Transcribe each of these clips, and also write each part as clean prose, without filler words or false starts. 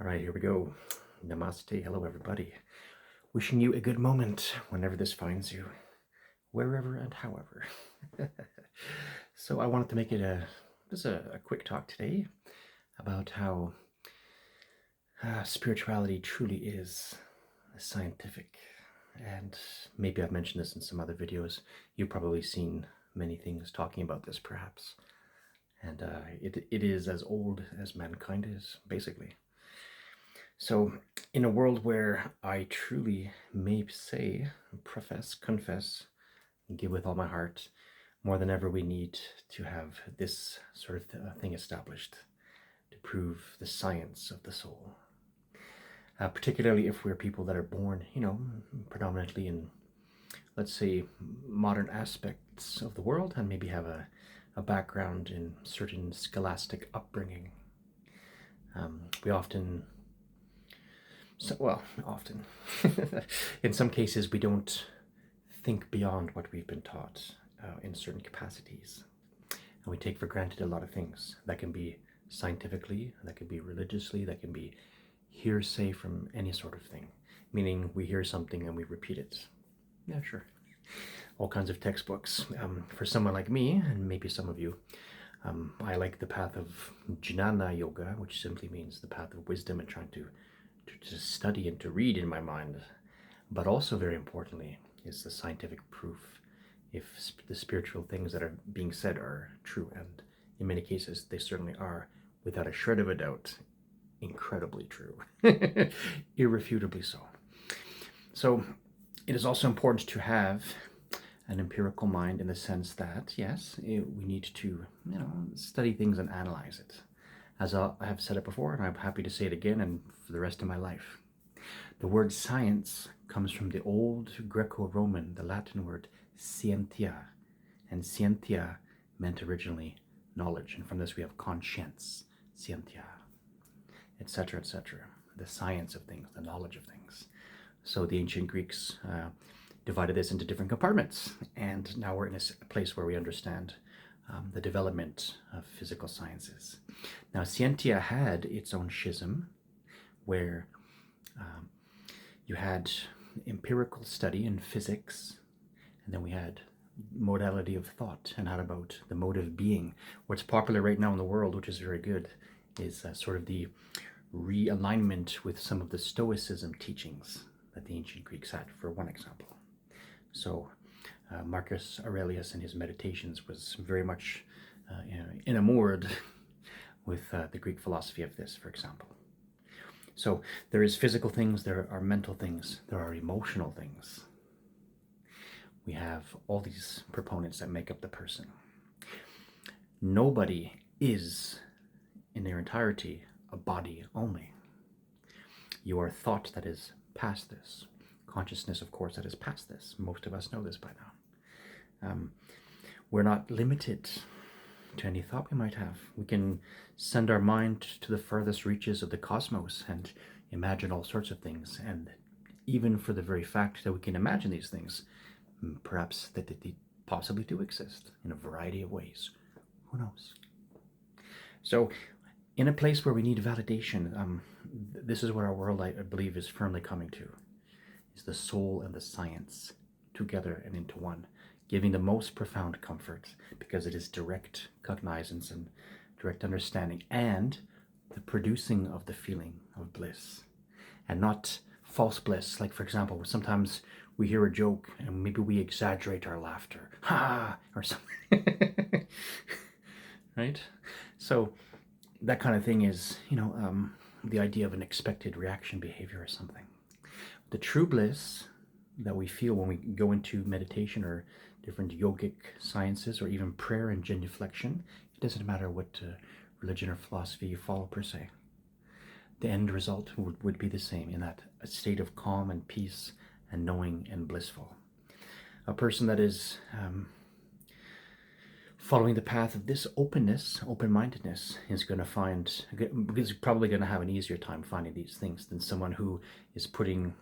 All right, here we go. Namaste. Hello, everybody. Wishing you a good moment whenever this finds you, wherever and however. So I wanted to make it just a quick talk today about how spirituality truly is scientific. And maybe I've mentioned this in some other videos. You've probably seen many things talking about this, perhaps. And it is as old as mankind is, basically. So, in a world where I truly may say, profess, confess, and give with all my heart, more than ever we need to have this sort of thing established to prove the science of the soul. Particularly if we're people that are born, predominantly in, let's say, modern aspects of the world and maybe have a background in certain scholastic upbringing. We often often. In some cases, we don't think beyond what we've been taught in certain capacities. And we take for granted a lot of things. That can be scientifically, that can be religiously, that can be hearsay from any sort of thing. Meaning we hear something and we repeat it. Yeah, sure. All kinds of textbooks. For someone like me, and maybe some of you, I like the path of Jnana Yoga, which simply means the path of wisdom and trying to study and to read in my mind, but also very importantly is the scientific proof if the spiritual things that are being said are true, and in many cases they certainly are, without a shred of a doubt, incredibly true. Irrefutably so. So it is also important to have an empirical mind in the sense that, yes, we need to, study things and analyze it. As I have said it before, and I'm happy to say it again and for the rest of my life. The word science comes from the old Greco-Roman, the Latin word scientia. And scientia meant originally knowledge. And from this we have conscience, scientia, etc., etc. The science of things, the knowledge of things. So the ancient Greeks divided this into different compartments. And now we're in a place where we understand the development of physical sciences. Now, Scientia had its own schism, where you had empirical study in physics, and then we had modality of thought, and how about the mode of being. What's popular right now in the world, which is very good, is sort of the realignment with some of the Stoicism teachings that the ancient Greeks had, for one example. So Marcus Aurelius in his Meditations was very much enamored with the Greek philosophy of this, for example. So there is physical things, there are mental things, there are emotional things. We have all these proponents that make up the person. Nobody is, in their entirety, a body only. You are thought that is past this. Consciousness, of course, that is past this. Most of us know this by now. We're not limited to any thought we might have. We can send our mind to the furthest reaches of the cosmos and imagine all sorts of things. And even for the very fact that we can imagine these things, perhaps that they possibly do exist in a variety of ways. Who knows? So in a place where we need validation, this is what our world, I believe, is firmly coming to, is the soul and the science together and into one, giving the most profound comfort because it is direct cognizance and direct understanding, and the producing of the feeling of bliss, and not false bliss. Like, for example, sometimes we hear a joke and maybe we exaggerate our laughter, ha, or something, right? So that kind of thing is, the idea of an expected reaction behavior or something. The true bliss that we feel when we go into meditation or different yogic sciences, or even prayer and genuflection, it doesn't matter what religion or philosophy you follow per se. The end result would be the same, in that a state of calm and peace and knowing and blissful. A person that is following the path of this openness, open-mindedness, is probably going to have an easier time finding these things than someone who is putting,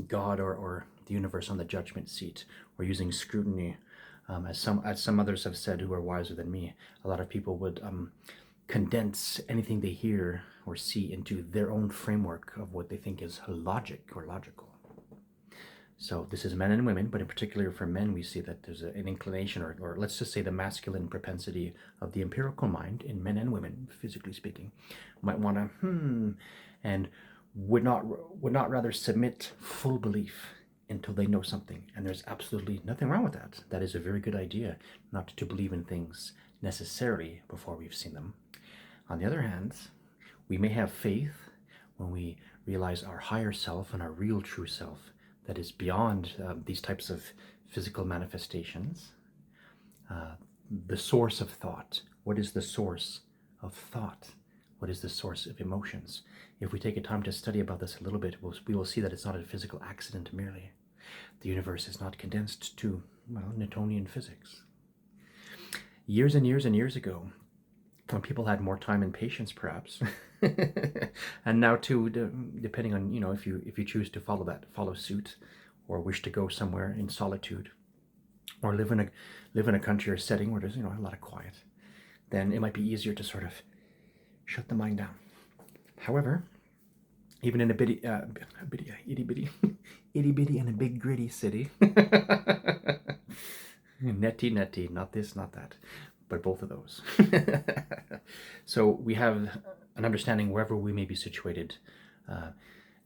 God or the universe on the judgment seat, or using scrutiny, as some others have said who are wiser than me. A lot of people would condense anything they hear or see into their own framework of what they think is logic or logical. So this is men and women, but in particular for men, we see that there's an inclination, or let's just say the masculine propensity of the empirical mind in men and women, physically speaking, might want to, and would not rather submit full belief until they know something. And there's absolutely nothing wrong with that. That is a very good idea, not to believe in things necessarily before we've seen them. On the other hand, we may have faith when we realize our higher self and our real true self that is beyond these types of physical manifestations. The source of thought. What is the source of thought? What is the source of emotions? If we take a time to study about this a little bit, we will see that it's not a physical accident merely. The universe is not condensed to, well, Newtonian physics. Years and years and years ago, when people had more time and patience, perhaps, and now too, depending on, if you choose to follow suit, or wish to go somewhere in solitude, or live in a country or setting where there's a lot of quiet, then it might be easier to sort of shut the mind down. However, even in a itty bitty and a big gritty city, netty, not this, not that, but both of those. So we have an understanding wherever we may be situated.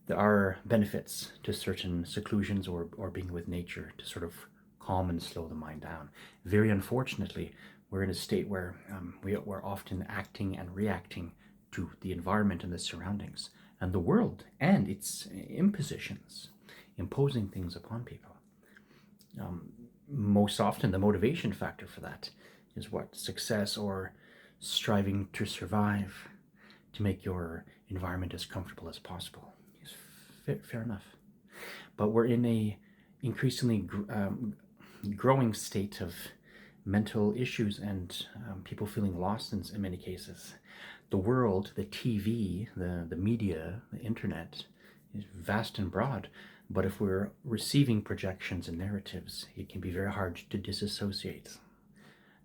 There are benefits to certain seclusions or being with nature to sort of calm and slow the mind down. Very unfortunately, we're in a state where we're often acting and reacting to the environment and the surroundings and the world and its impositions, imposing things upon people. Most often the motivation factor for that is what? Success or striving to survive, to make your environment as comfortable as possible. Fair enough. But we're in a increasingly growing state of mental issues and people feeling lost in many cases. The world, the TV, the media, the internet is vast and broad, but if we're receiving projections and narratives, it can be very hard to disassociate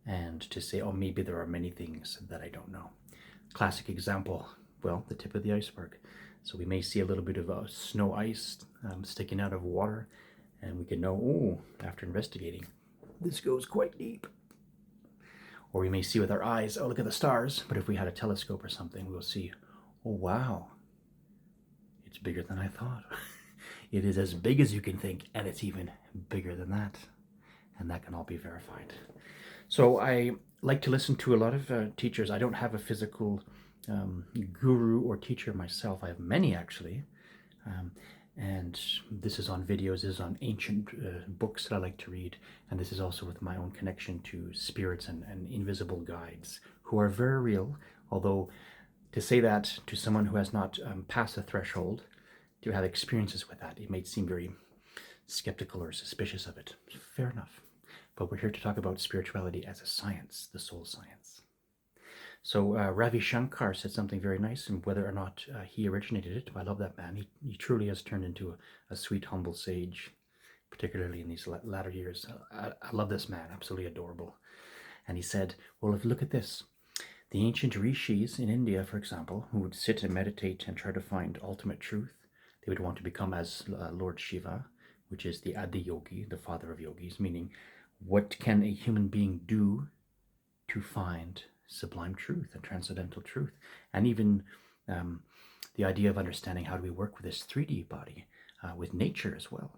and to say, oh, maybe there are many things that I don't know. Classic example, well, the tip of the iceberg. So we may see a little bit of snow ice sticking out of water, and we can know, oh, after investigating, this goes quite deep. Or we may see with our eyes, oh, look at the stars. But if we had a telescope or something, we'll see, oh, wow, it's bigger than I thought. It is as big as you can think, and it's even bigger than that. And that can all be verified. So I like to listen to a lot of teachers. I don't have a physical guru or teacher myself. I have many, actually. And this is on videos, this is on ancient books that I like to read, and this is also with my own connection to spirits and invisible guides who are very real, although to say that to someone who has not passed the threshold to have experiences with that, it may seem very skeptical or suspicious of it. Fair enough. But we're here to talk about spirituality as a science, the soul science. So Ravi Shankar said something very nice, and whether or not he originated it, I love that man. He truly has turned into a sweet, humble sage, particularly in these latter years. I love this man, absolutely adorable. And he said, well, look at this. The ancient rishis in India, for example, who would sit and meditate and try to find ultimate truth, they would want to become as Lord Shiva, which is the Adi Yogi, the father of yogis, meaning what can a human being do to find sublime truth and transcendental truth, and even the idea of understanding how do we work with this 3D body, with nature as well.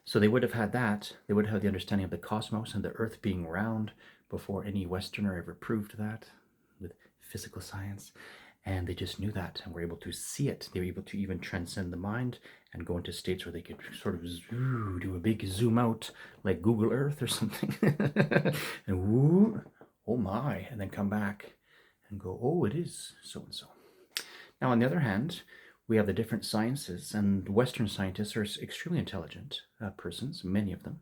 So they would have had that. They would have the understanding of the cosmos and the earth being round before any Westerner ever proved that with physical science. And they just knew that and were able to see it. They were able to even transcend the mind and go into states where they could sort of do a big zoom out like Google Earth or something. And woo, oh my, and then come back and go, oh, it is so-and-so. Now, on the other hand, we have the different sciences, and Western scientists are extremely intelligent persons, many of them.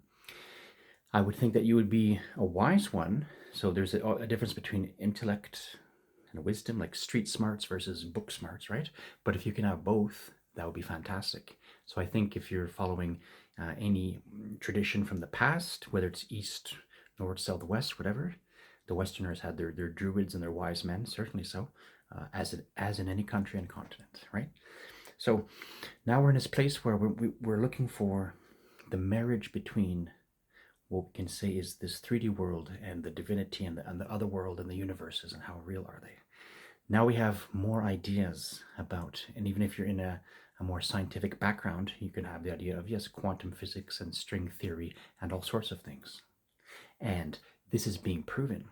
I would think that you would be a wise one. So there's a difference between intellect and wisdom, like street smarts versus book smarts, right? But if you can have both, that would be fantastic. So I think if you're following any tradition from the past, whether it's east, north, south, west, whatever, the Westerners had their druids and their wise men, certainly so. as in any country and continent, right? So now we're in this place where we're looking for the marriage between what we can say is this 3D world and the divinity and the other world and the universes, and how real are they. Now we have more ideas about, and even if you're in a more scientific background, you can have the idea of, yes, quantum physics and string theory and all sorts of things. And this is being proven.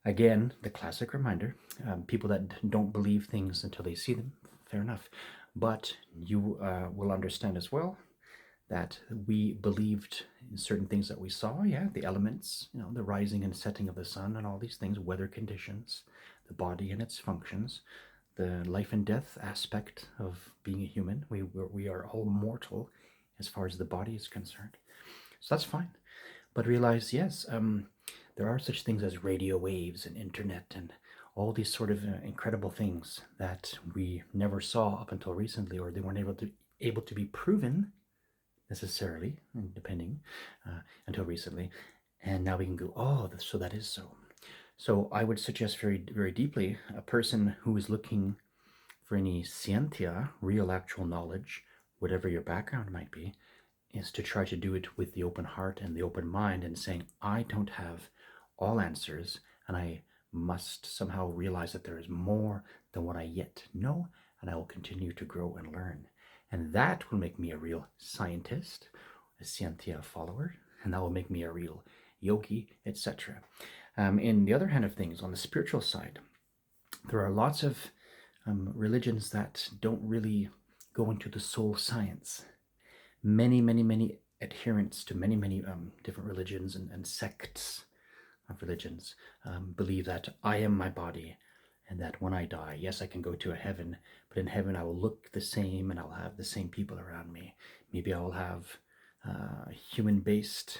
Again, the classic reminder, people that don't believe things until they see them, fair enough. But you will understand as well that we believed in certain things that we saw, yeah, the elements, the rising and setting of the sun and all these things, weather conditions, the body and its functions, the life and death aspect of being a human. We are all mortal as far as the body is concerned. So that's fine. But realize, yes, there are such things as radio waves and internet and all these sort of incredible things that we never saw up until recently, or they weren't able to be proven necessarily, depending, until recently. And now we can go, oh, so that is so. So I would suggest very, very deeply, a person who is looking for any scientia, real actual knowledge, whatever your background might be, is to try to do it with the open heart and the open mind, and saying, I don't have all answers, and I must somehow realize that there is more than what I yet know, and I will continue to grow and learn. And that will make me a real scientist, a Scientia follower, and that will make me a real yogi, etc. In the other hand of things, on the spiritual side, there are lots of religions that don't really go into the soul science. Many adherents to many different religions and sects of religions believe that I am my body, and that when I die, yes, I can go to a heaven, but in heaven I will look the same and I'll have the same people around me. Maybe I will have human-based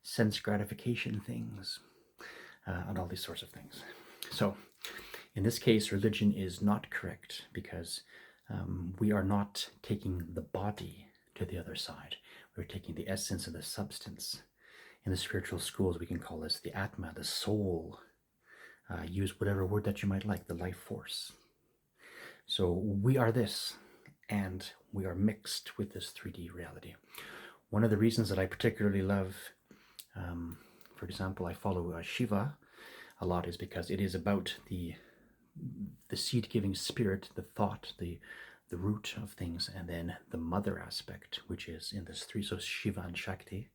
sense gratification things and all these sorts of things. So in this case, religion is not correct, because we are not taking the body to the other side. We're taking the essence and the substance. In the spiritual schools, we can call this the Atma, the soul. Use whatever word that you might like, the life force. So we are this, and we are mixed with this 3D reality. One of the reasons that I particularly love, for example, I follow Shiva a lot, is because it is about the seed-giving spirit, the thought, the root of things, and then the mother aspect, which is in this three, so Shiva and Shakti,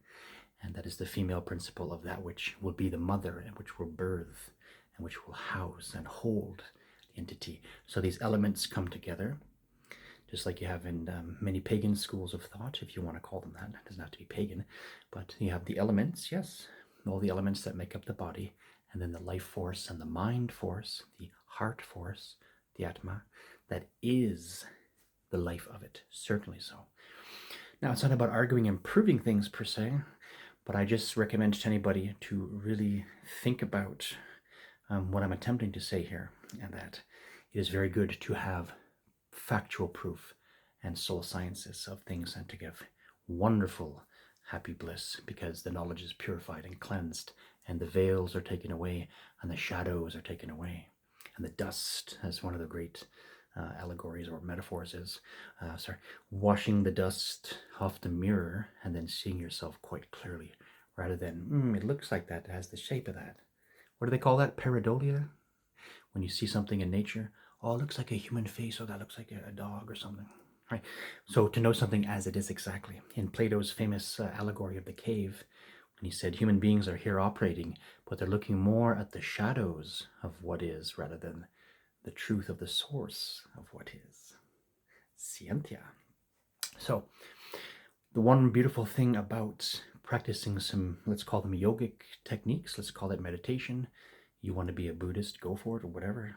and that is the female principle of that which will be the mother, and which will birth, and which will house and hold the entity. So these elements come together, just like you have in many pagan schools of thought, if you want to call them that. It doesn't have to be pagan, but you have the elements, yes, all the elements that make up the body, and then the life force and the mind force, the heart force, the Atma, that is the life of it, certainly so. Now, it's not about arguing and proving things per se, but I just recommend to anybody to really think about what I'm attempting to say here, and that it is very good to have factual proof and soul sciences of things, and to give wonderful happy bliss, because the knowledge is purified and cleansed, and the veils are taken away, and the shadows are taken away, and the dust, as one of the great allegories or metaphors is, washing the dust off the mirror and then seeing yourself quite clearly, rather than, it looks like that, it has the shape of that. What do they call that? Pareidolia? When you see something in nature, oh, it looks like a human face, or that looks like a dog or something. Right? So to know something as it is exactly. In Plato's famous allegory of the cave, when he said human beings are here operating, but they're looking more at the shadows of what is rather than the truth of the source of what is. Scientia. So the one beautiful thing about practicing some, let's call them yogic techniques, let's call it meditation. You want to be a Buddhist, go for it, or whatever.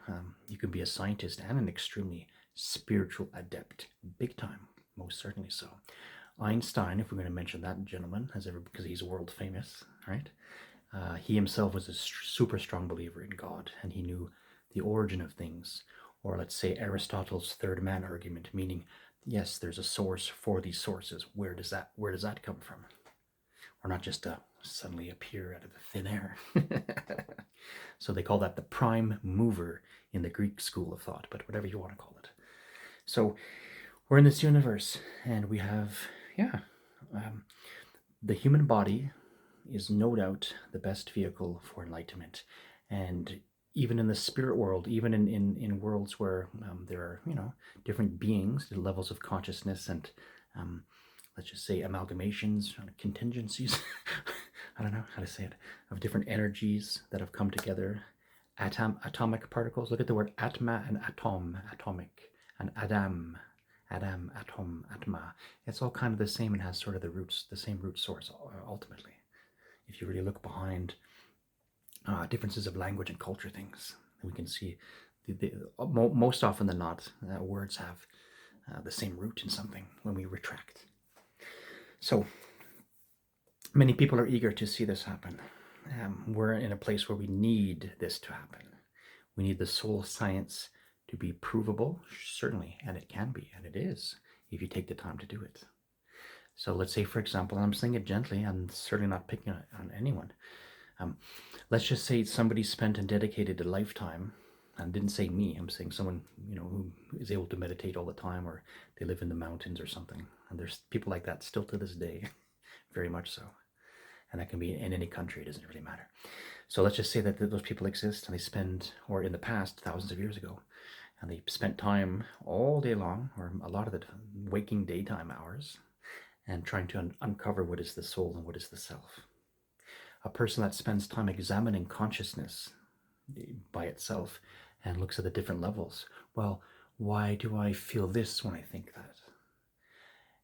You can be a scientist and an extremely spiritual adept, big time, most certainly so. Einstein, if we're going to mention that gentleman, because he's world famous, right? He himself was a super strong believer in God, and he knew the origin of things. Or let's say Aristotle's third man argument, meaning, yes, there's a source for these sources. Where does that come from? or not just suddenly appear out of the thin air. So they call that the prime mover in the Greek school of thought, but whatever you want to call it. So we're in this universe, and we have, the human body is no doubt the best vehicle for enlightenment. And even in the spirit world, even in worlds where there are, different beings, the levels of consciousness, and let's just say amalgamations, contingencies, I don't know how to say it, of different energies that have come together, atomic particles. Look at the word atma and atom, atomic, and adam, atom, atma. It's all kind of the same and has sort of the same root source ultimately. If you really look behind differences of language and culture things, we can see most often than not, words have the same root in something when we retract. So many people are eager to see this happen. We're in a place where we need this to happen. We need the soul science to be provable, certainly, and it can be, and it is, if you take the time to do it. So let's say, for example, and I'm saying it gently, I'm certainly not picking on anyone. Let's just say somebody spent and dedicated a lifetime, and didn't say me, I'm saying someone, who is able to meditate all the time, or they live in the mountains or something. And there's people like that still to this day, very much so. And that can be in any country, it doesn't really matter. So let's just say that those people exist, and they spend, or in the past, thousands of years ago, and they spent time all day long, or a lot of it, waking daytime hours, and trying to uncover what is the soul and what is the self. A person that spends time examining consciousness by itself and looks at the different levels. Well, why do I feel this when I think that?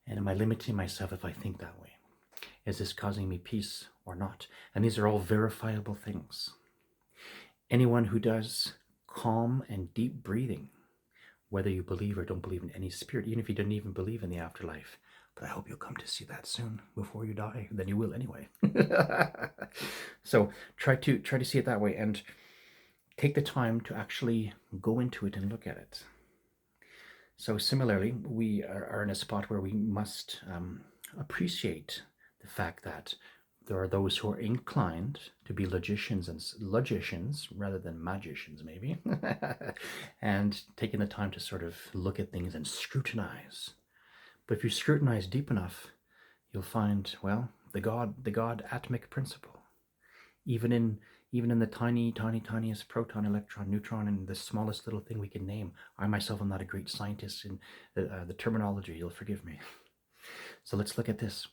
And am I limiting myself if I think that way? Is this causing me peace or not? And these are all verifiable things. Anyone who does calm and deep breathing, whether you believe or don't believe in any spirit, even if you don't even believe in the afterlife, but I hope you'll come to see that soon before you die. Then you will anyway. So try to see it that way, and take the time to actually go into it and look at it. So similarly, we are in a spot where we must appreciate the fact that there are those who are inclined to be logicians rather than magicians, maybe, and taking the time to sort of look at things and scrutinize. But if you scrutinize deep enough, you'll find, well, the God atomic principle, even in the tiniest proton, electron, neutron, and the smallest little thing we can name. I myself am not a great scientist in the terminology, you'll forgive me. So let's look at this.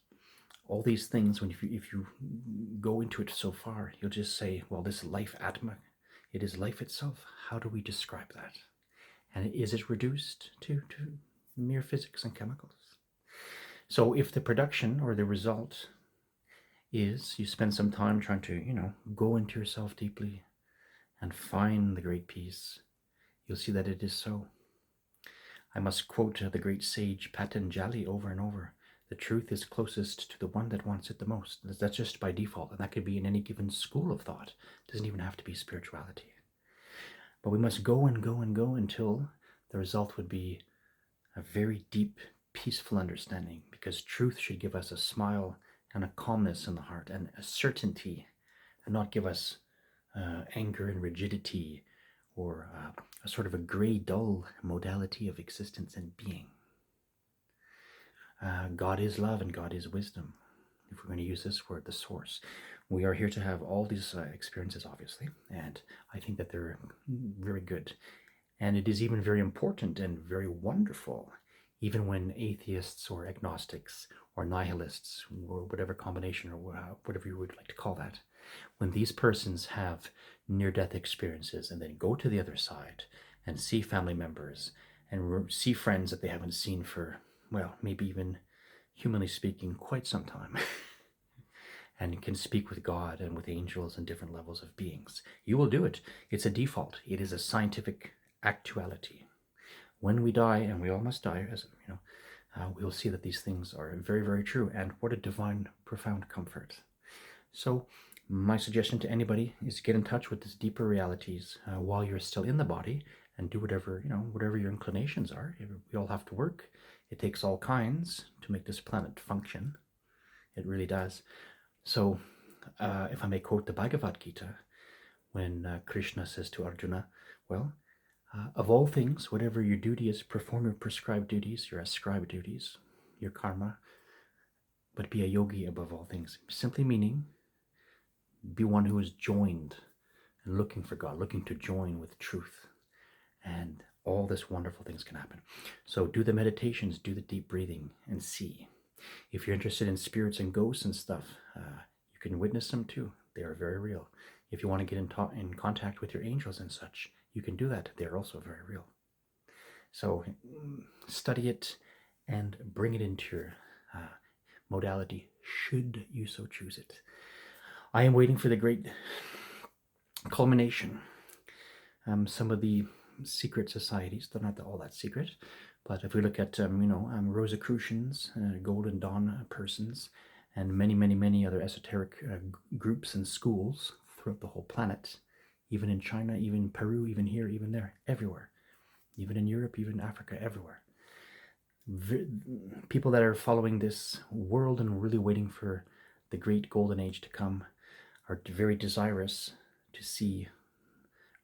All these things, if you go into it so far, you'll just say, well, this life atomic, it is life itself. How do we describe that? And is it reduced to mere physics and chemicals? So if the production or the result is you spend some time trying to, go into yourself deeply and find the great peace, you'll see that it is so. I must quote the great sage Patanjali over and over. The truth is closest to the one that wants it the most. That's just by default, and that could be in any given school of thought. It doesn't even have to be spirituality. But we must go and go and go until the result would be a very deep, peaceful understanding, because truth should give us a smile and a calmness in the heart and a certainty, and not give us anger and rigidity, or a sort of a gray, dull modality of existence and being. God is love and God is wisdom. If we're going to use this word, the source. We are here to have all these experiences, obviously, and I think that they're very good. And it is even very important and very wonderful, even when atheists or agnostics or nihilists, or whatever combination or whatever you would like to call that, when these persons have near-death experiences and then go to the other side and see family members and see friends that they haven't seen for, well, maybe even, humanly speaking, quite some time, and can speak with God and with angels and different levels of beings, you will do it. It's a default. It is a scientific actuality. When we die, and we all must die, as you know, we will see that these things are very, very true, and what a divine, profound comfort. So my suggestion to anybody is get in touch with these deeper realities while you're still in the body, and do whatever your inclinations are. We all have to work. It takes all kinds to make this planet function. It really does. So, if I may quote the Bhagavad Gita, when Krishna says to Arjuna, well, of all things, whatever your duty is, perform your prescribed duties, your ascribed duties, your karma, but be a yogi above all things. Simply meaning, be one who is joined and looking for God, looking to join with truth. And all this wonderful things can happen. So do the meditations, do the deep breathing, and see. If you're interested in spirits and ghosts and stuff, you can witness them too. They are very real. If you want to get in contact with your angels and such, you can do that. They're also very real. So study it and bring it into your modality, should you so choose it. I am waiting for the great culmination. Some of the secret societies, they're not all that secret, but if we look at Rosicrucians, Golden Dawn persons, and many other esoteric groups and schools throughout the whole planet, even in China, even Peru, even here, even there, everywhere, even in Europe, even Africa, everywhere. People that are following this world and really waiting for the great golden age to come are very desirous to see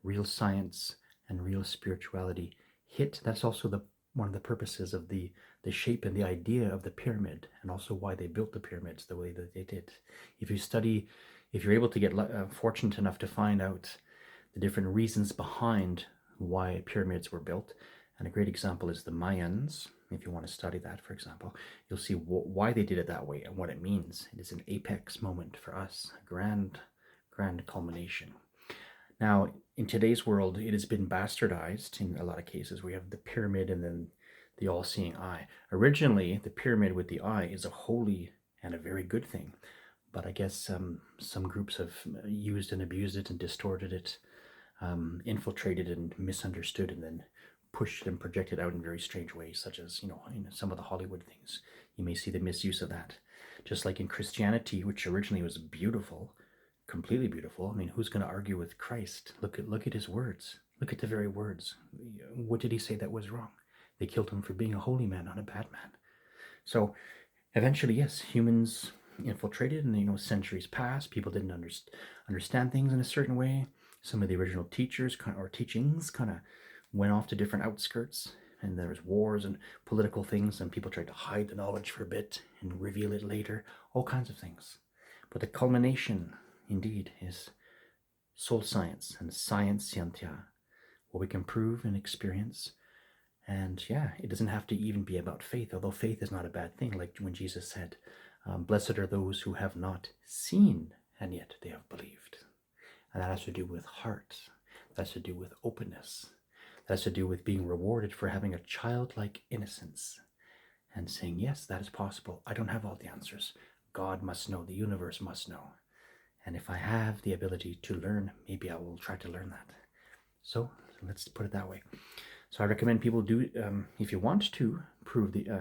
real science and real spirituality hit. That's also one of the purposes of the shape and the idea of the pyramid, and also why they built the pyramids the way that they did. If you're able to get fortunate enough to find out the different reasons behind why pyramids were built, and a great example is the Mayans. If you want to study that, for example, you'll see why they did it that way and what it means. It is an apex moment for us, a grand culmination. Now, in today's world, it has been bastardized in a lot of cases. We have the pyramid and then the all-seeing eye. Originally, the pyramid with the eye is a holy and a very good thing. But I guess some groups have used and abused it and distorted it, infiltrated and misunderstood, and then pushed and projected out in very strange ways, such as, in some of the Hollywood things. You may see the misuse of that. Just like in Christianity, which originally was beautiful, completely beautiful. I mean, who's going to argue with Christ? Look at his words. Look at the very words. What did he say that was wrong? They killed him for being a holy man, not a bad man. So eventually, yes, humans infiltrated, and centuries passed. People didn't understand things in a certain way. Some of the original teachers or teachings kind of went off to different outskirts, and there was wars and political things, and people tried to hide the knowledge for a bit and reveal it later. All kinds of things. But the culmination, indeed, is soul science and Scientia, what we can prove and experience. And yeah, it doesn't have to even be about faith, although faith is not a bad thing. Like when Jesus said, blessed are those who have not seen and yet they have believed. And that has to do with heart. That has to do with openness. That has to do with being rewarded for having a childlike innocence and saying, yes, that is possible. I don't have all the answers. God must know. The universe must know. And if I have the ability to learn, maybe I will try to learn that. So let's put it that way. So I recommend people do, if you want to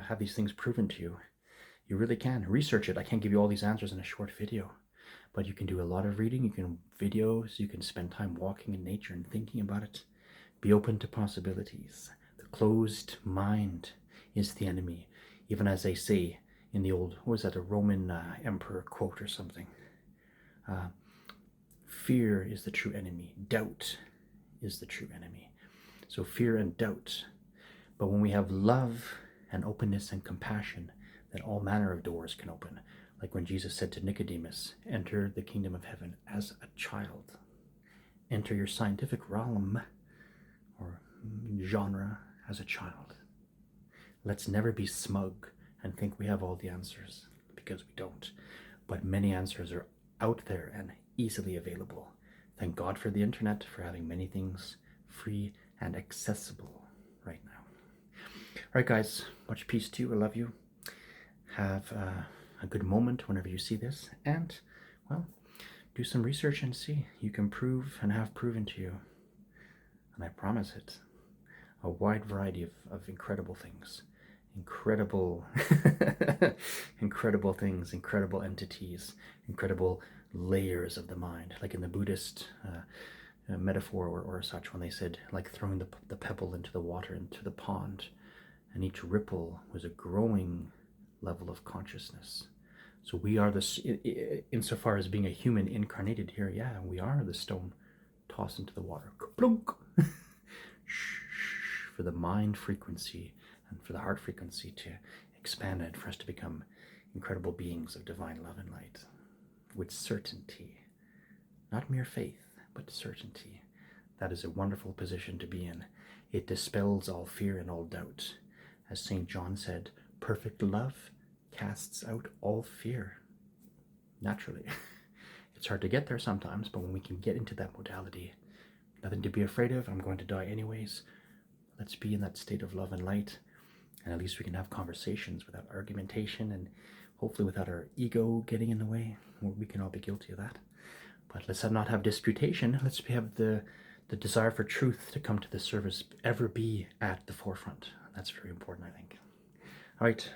have these things proven to you, you really can research it. I can't give you all these answers in a short video, but you can do a lot of reading. You can videos. You can spend time walking in nature and thinking about it. Be open to possibilities. The closed mind is the enemy, even as they say in the old, what was that, a Roman emperor quote or something? Fear is the true enemy. Doubt is the true enemy. So fear and doubt. But when we have love and openness and compassion, then all manner of doors can open. Like when Jesus said to Nicodemus, enter the kingdom of heaven as a child. Enter your scientific realm or genre as a child. Let's never be smug and think we have all the answers, because we don't. But many answers are out there and easily available. Thank God for the internet, for having many things free and accessible right now. All right, guys, much peace to you. I love you. Have a good moment whenever you see this, and, well, do some research and see. You can prove and have proven to you, and I promise it, a wide variety of incredible things. Incredible things, incredible entities, incredible layers of the mind, like in the Buddhist metaphor or such, when they said like throwing the pebble into the water, into the pond, and each ripple was a growing level of consciousness, So we are insofar as being a human incarnated here, yeah, we are the stone tossed into the water. Plunk! For the mind frequency and for the heart frequency to expand and for us to become incredible beings of divine love and light with certainty. Not mere faith, but certainty. That is a wonderful position to be in. It dispels all fear and all doubt. As St. John said, perfect love casts out all fear. Naturally. It's hard to get there sometimes, but when we can get into that modality, nothing to be afraid of, I'm going to die anyways. Let's be in that state of love and light, and at least we can have conversations without argumentation and hopefully without our ego getting in the way. We can all be guilty of that. But let's not have disputation. Let's have the desire for truth to come to the service, ever be at the forefront. That's very important, I think. All right,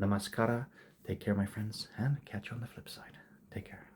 namaskara. Take care, my friends, and catch you on the flip side. Take care.